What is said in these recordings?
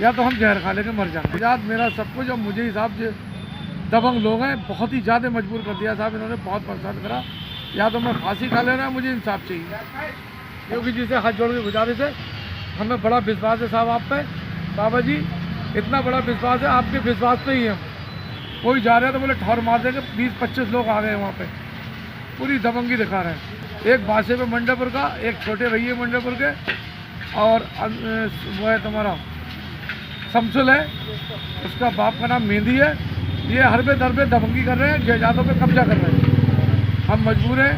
या तो हम जहर खा लेके मर जाएंगे। याद मेरा सब कुछ, और मुझे हिसाब से दबंग लोग हैं, बहुत ही ज़्यादा मजबूर कर दिया साहब इन्होंने, बहुत परेशान करा। या तो मैं फांसी खा लेना, मुझे इंसाफ चाहिए। क्योंकि जिसे हाथ जोड़ के गुजारिश है, हमें बड़ा विश्वास है साहब आप पे, बाबा जी इतना बड़ा विश्वास है, आपके विश्वास पे ही हम कोई जा रहे हैं तो बोले ठौर मार देंगे। 20-25 लोग आ गए वहाँ पे, पूरी दबंगी दिखा रहे हैं। एक बासे पे मंडलपुर का, एक छोटे भैया मंडलपुर के, और वो है तुम्हारा शमसुल है, उसका बाप का नाम मेहंदी है। ये हर पे दर पे दबंगी कर रहे हैं, जायदादों पे कब्जा कर रहे हैं। हम मजबूर हैं,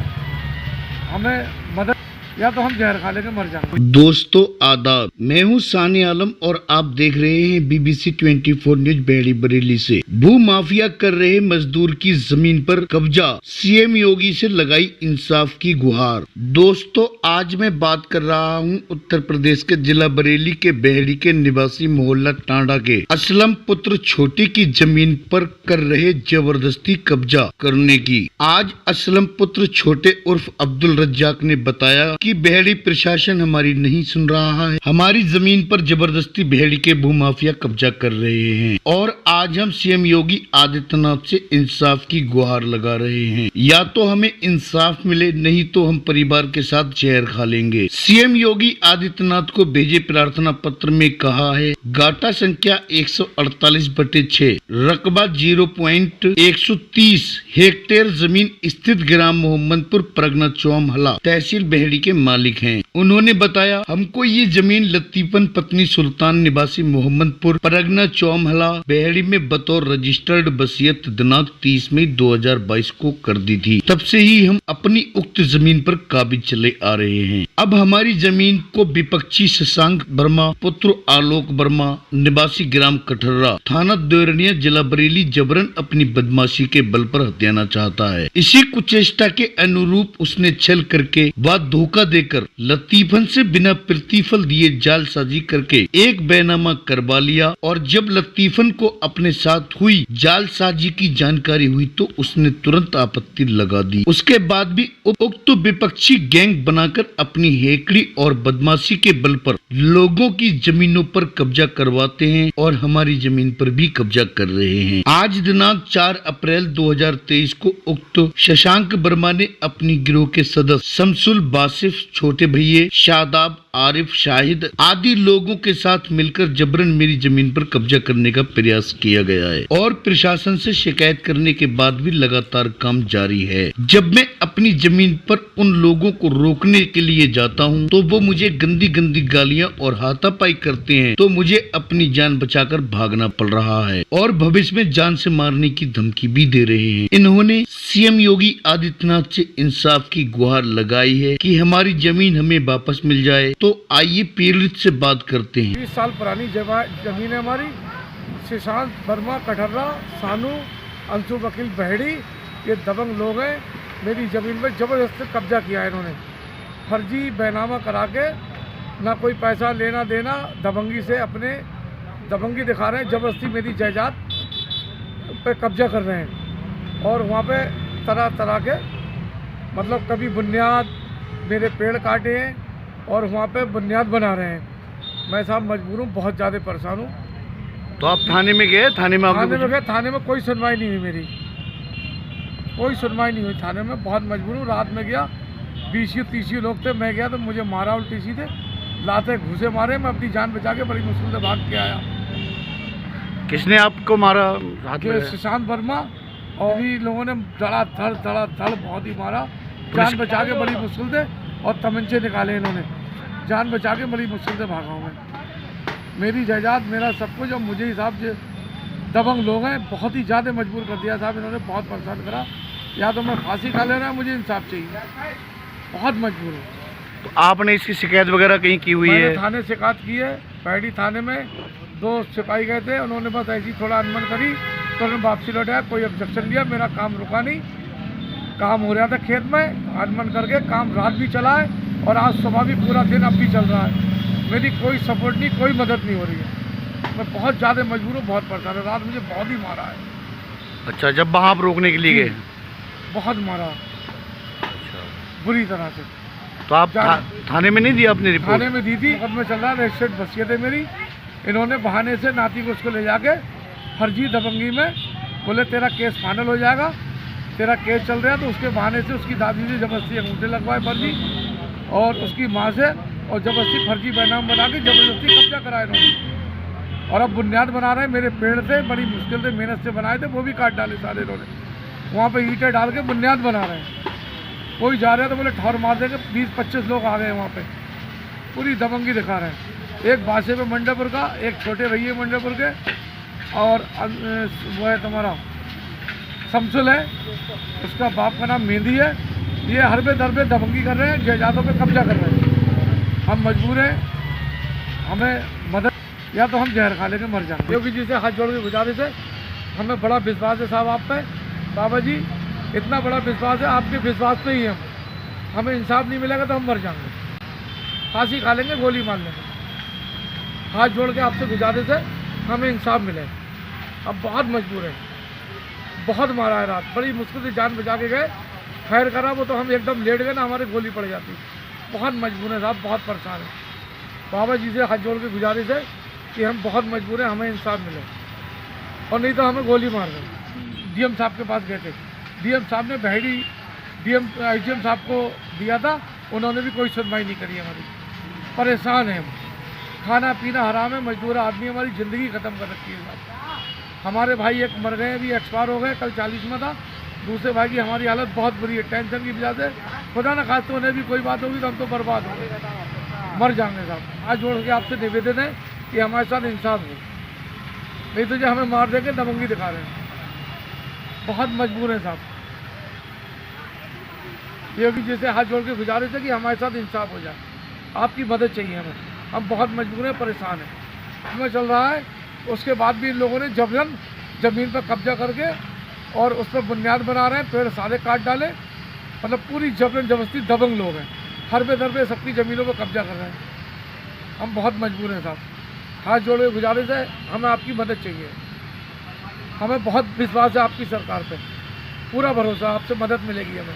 हमें मदद, या तो हम जहर खा लेके मर जाएंगे। दोस्तों आदाब, मैं हूं सानी आलम और आप देख रहे हैं BBC 24 न्यूज बेड़ी बरेली से। भू माफिया कर रहे मजदूर की जमीन पर कब्जा, CM योगी से लगाई इंसाफ की गुहार। दोस्तों आज मैं बात कर रहा हूं उत्तर प्रदेश के जिला बरेली के बेहड़ी के निवासी मोहल्ला टांडा के असलम पुत्र छोटी की जमीन पर कर रहे जबरदस्ती कब्जा करने की। आज असलम पुत्र छोटे उर्फ अब्दुल रज्जाक ने बताया कि बेहड़ी प्रशासन हमारी नहीं सुन रहा है, हमारी जमीन पर जबरदस्ती बेहड़ी के भूमाफिया कब्जा कर रहे हैं और आज हम CM योगी आदित्यनाथ से इंसाफ की गुहार लगा रहे हैं। या तो हमें इंसाफ मिले, नहीं तो हम परिवार के साथ जहर खा लेंगे। CM योगी आदित्यनाथ को भेजे प्रार्थना पत्र में कहा है, गाटा संख्या 148/6 रकबा 0.130 हेक्टेयर जमीन स्थित ग्राम मोहम्मदपुर परगना चौमहला तहसील बेहड़ी के मालिक हैं। उन्होंने बताया, हमको ये जमीन लतीफन पत्नी सुल्तान निवासी मोहम्मदपुर परगना चौमहला बेहड़ी में बतौर रजिस्टर्ड वसीयत दिनांक 30 मई 2022 को कर दी थी। तब से ही हम अपनी उक्त जमीन पर काबिज चले आ रहे हैं। अब हमारी जमीन को विपक्षी शशांक वर्मा पुत्र आलोक वर्मा निवासी ग्राम कठर्रा थाना देवरिया जिला बरेली जबरन अपनी बदमाशी के बल पर हथियाना चाहता है। इसी कुचेष्टा के अनुरूप उसने छल करके व धोखा देकर लतीफन से बिना प्रतिफल दिए जालसाजी करके एक बैनामा करवा लिया और जब लतीफन को अपने साथ हुई जालसाजी की जानकारी हुई तो उसने तुरंत आपत्ति लगा दी। उसके बाद भी उक्त विपक्षी गैंग बनाकर अपनी हेकड़ी और बदमाशी के बल पर लोगों की जमीनों पर कब्जा करवाते हैं और हमारी जमीन पर भी कब्जा कर रहे हैं। आज दिनांक 4 अप्रैल 2023 को उक्त शशांक वर्मा ने अपनी गिरोह के सदस्य शमसुल, बासिफ, छोटे भैये, शादाब, आरिफ, शाहिद आदि लोगों के साथ मिलकर जबरन मेरी जमीन पर कब्जा करने का प्रयास किया गया है और प्रशासन से शिकायत करने के बाद भी लगातार काम जारी है। जब मैं अपनी जमीन पर उन लोगों को रोकने के लिए जाता हूं तो वो मुझे गंदी गंदी गालियां और हाथापाई करते हैं, तो मुझे अपनी जान बचाकर भागना पड़ रहा है और भविष्य में जान से मारने की धमकी भी दे रहे हैं। इन्होंने CM योगी आदित्यनाथ से इंसाफ की गुहार लगाई है कि हमारी जमीन हमें वापस मिल जाए। तो आइए पीड़ित से बात करते हैं। 20 साल पुरानी जमीन है हमारी। शशांक वर्मा कठर्रा, सानू, अंशु वकील बेहड़ी, ये दबंग लोग हैं, मेरी ज़मीन पर ज़बरदस्ती कब्जा किया है इन्होंने। फर्जी बैनामा करा के, ना कोई पैसा लेना देना, दबंगी से अपने दबंगी दिखा रहे हैं, ज़बरदस्ती मेरी जायदाद पे कब्जा कर रहे हैं। और वहाँ पे तरह तरह के मतलब कभी बुनियाद मेरे पेड़ काटे हैं और वहाँ पे बुनियाद बना रहे हैं। मैं साहब मजबूर हूँ, बहुत ज़्यादा परेशान हूँ। तो आप थाने में गए? थाने में गए, थाने में कोई सुनवाई नहीं हुई, मेरी कोई सुनवाई नहीं हुई थाने में। बहुत मजबूर हूँ। रात में गया, 20-30 लोग थे, मैं गया तो मुझे मारा उल्टी सीधे, लाते घुसे मारे। मैं अपनी जान बचा के बड़ी मुश्किल से भाग के आया। किसने आपको मारा? शशांक वर्मा और भी लोगों ने धड़ बहुत ही मारा। जान बचा के बड़ी मुश्किल से, और तमंचे निकाले इन्होंने, जान बचा के बड़ी मुश्किल से भागा हूँ मैं। मेरी जायदाद, मेरा सब कुछ, और मुझे हिसाब से दबंग लोग हैं, बहुत ही ज़्यादा मजबूर कर दिया साहब इन्होंने, बहुत परेशान करा। या तो मैं फांसी खा लेना, मुझे इंसाफ चाहिए, बहुत मजबूर हूँ। तो आपने इसकी शिकायत वगैरह कहीं की हुई है? थाने शिकायत की है, पैड़ी थाने में 2 सिपाही गए थे, उन्होंने बस ऐसी थोड़ा अनबन करी तो उन्होंने वापसी लौटाया, कोई ऑब्जेक्शन दिया। मेरा काम रुका नहीं, काम हो रहा था खेत में, अनबन करके काम रात भी चला है और आज सुबह भी पूरा दिन अब भी चल रहा है। मेरी कोई सपोर्ट नहीं, कोई मदद नहीं हो रही है। मैं बहुत ज़्यादा मजबूर हूँ, बहुत परेशान है। रात मुझे बहुत ही मारा है। अच्छा, जब वहाँ आप रोकने के लिए गए? बहुत मारा, अच्छा, बुरी तरह से। तो आप थाने में नहीं दिया अपनी रिपोर्ट? थाने में दी थी, अब मैं चल रहा है, रजिस्टर्ड वसीयत है मेरी, इन्होंने बहाने से नाती को उसको ले जाके फर्जी दबंगी में बोले तेरा केस फाइनल हो जाएगा, तेरा केस चल रहा है, तो उसके बहाने से उसकी दादी से जबरदस्ती अंगूठे लगवाए फर्जी, और उसकी माँ से और जबरदस्ती फर्जी बैनाम बना के जबरदस्ती कब्जा कराया इन्होंने। और अब बुनियाद बना रहे हैं, मेरे पेड़ थे, बड़ी मुश्किल से मेहनत से बनाए थे, वो भी काट डाले सारे इन्होंने। वहाँ पे ईंटें डाल के बुनियाद बना रहे हैं। कोई जा रहे हैं तो बोले ठौर मार देंगे। 20-25 लोग आ गए वहाँ पे, पूरी दबंगी दिखा रहे हैं। एक बासे पे मंडेपुर का, एक छोटे भैया मंडेपुर के, और वो है तुम्हारा शमसुल है, उसका बाप का नाम मेहंदी है। ये हर पे दर पे दबंगी कर रहे हैं, जायदादों पे कब्जा कर रहे हैं। हम मजबूर हैं, हमें मदद, या तो हम जहर खा लेंगे मर जाएंगे। योगी जी से हाथ जोड़ के गुजारिश है, हमें बड़ा विश्वास है साहब आप पे, बाबा जी इतना बड़ा विश्वास है, आपके विश्वास पे ही हमें इंसाफ नहीं मिलेगा तो हम मर जाएंगे, फांसी खा लेंगे, गोली मार लेंगे। हाथ जोड़ के आपसे गुजारिश है, हमें इंसाफ मिले। अब बहुत मजबूर है, बहुत मारा है रात, बड़ी मुश्किल से जान बचा के गए, खैर करा वो तो हम एकदम लेट गए ना, हमारे गोली पड़ जाती। बहुत मजबूर है साहब, बहुत परेशान है। बाबा जी से हाथ जोड़ के गुजारिश है कि हम बहुत मजबूर हैं, हमें इंसाफ मिले, और नहीं तो हमें गोली मार दें। डीएम साहब के पास गए थे, डीएम साहब ने बहेड़ी IGM साहब को दिया था, उन्होंने भी कोई सुनवाई नहीं करी हमारी। परेशान है हम, खाना पीना हराम है, मजदूर आदमी, हमारी ज़िंदगी ख़त्म कर रखी है साहब। हमारे भाई एक मर गए, अभी एक्सपायर हो गए, कल 40 में था। दूसरे भाई की हमारी हालत बहुत बुरी है, टेंशन की वजह से। खुदा न खास्ते उन्हें भी कोई बात होगी तो हम तो बर्बाद हो गए, मर जाएंगे साहब। आज जोड़ के आपसे निवेदन है कि हमारे साथ इंसाफ हो, नहीं तो जो हमें मार देंगे, दबंगी दिखा रहे हैं। बहुत मजबूर है साहब। योगी जी से हाथ जोड़ के गुजारिश है कि हमारे साथ इंसाफ हो जाए, आपकी मदद चाहिए हमें। हम बहुत मजबूर हैं, परेशान हैं, हमें चल रहा है। उसके बाद भी इन लोगों ने जबरन ज़मीन पर कब्जा करके और उस पर बुनियाद बना रहे हैं, पेड़ सारे काट डाले, मतलब पूरी जबरन जबरदस्ती दबंग लोग हैं, हर पे दर पे सबकी ज़मीनों पर कब्जा कर रहे हैं। हम बहुत मजबूर हैं साहब, हाथ जोड़ के गुजारिश है, हमें आपकी मदद चाहिए। हमें बहुत विश्वास है आपकी सरकार पे, पूरा भरोसा, आपसे मदद मिलेगी हमें।